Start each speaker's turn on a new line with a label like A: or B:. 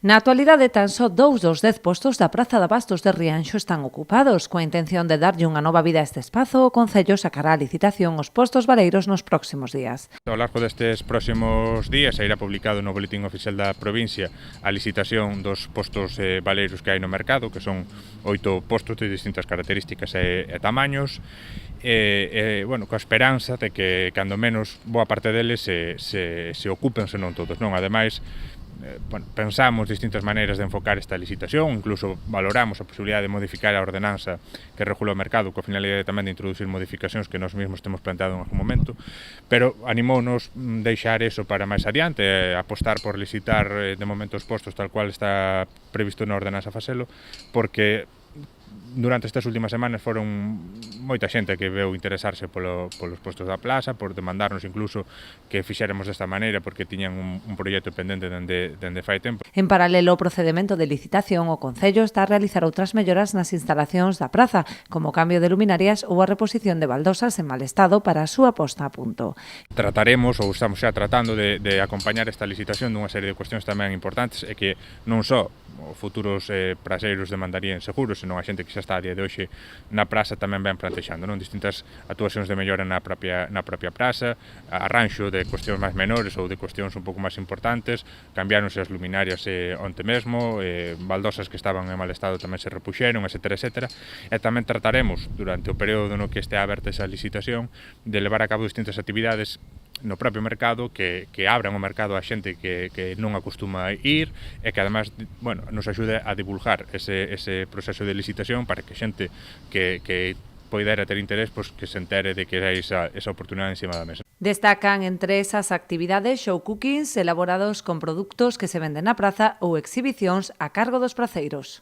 A: Na actualidade, tan só 2 dos 10 postos da Praza de Abastos de Rianxo están ocupados. Coa intención de darlle unha nova vida a este espazo, o Concello sacará a licitación os postos baleiros nos próximos días.
B: Ao largo destes próximos días sairá publicado no Boletín Oficial da Provincia a licitación dos postos baleiros que hai no mercado, que son 8 postos de distintas características e tamaños, bueno, coa esperanza de que, cando menos, boa parte deles se ocupen, senón todos, non? Ademais, bueno, pensamos distintas maneiras de enfocar esta licitación, incluso valoramos a posibilidade de modificar a ordenanza que regula o mercado, coa finalidade tamén de introducir modificacións que nós mesmos temos planteado en algún momento, pero animounos deixar eso para máis adiante, apostar por licitar de momento os postos tal cual está previsto na ordenanza facelo, porque durante estas últimas semanas foron moita xente que veu interesarse polos postos da plaza, por demandarnos incluso que fixéramos desta maneira porque tiñan un proxecto pendente dende fai tempo.
A: En paralelo ao procedemento de licitación, o Concello está a realizar outras melloras nas instalacións da praza, como o cambio de luminarias ou a reposición de baldosas en mal estado para a súa posta a punto.
B: Trataremos, ou estamos xa tratando, de acompañar esta licitación dunha serie de cuestións tamén importantes e que non só futuros praseiros demandarían seguros, senón a xente que xa está a día de hoxe na praza tamén ben plantexando, non? Distintas actuacións de mellora na propia praza, arranxo de cuestións máis menores ou de cuestións un pouco máis importantes, cambiáronse as luminarias onte mesmo, baldosas que estaban en mal estado tamén se repuxeron, etcétera, e tamén trataremos, durante o período no que este aberta esa licitación, de levar a cabo distintas actividades no propio mercado que abran o mercado a xente que non acostuma a ir e que además, bueno, nos axude a divulgar ese proceso de licitación para que xente que poidera ter interés, pois que se entere de que hai esa oportunidade encima da mesa.
A: Destacan entre esas actividades show cookings elaborados con produtos que se venden na praza ou exhibicións a cargo dos praceiros.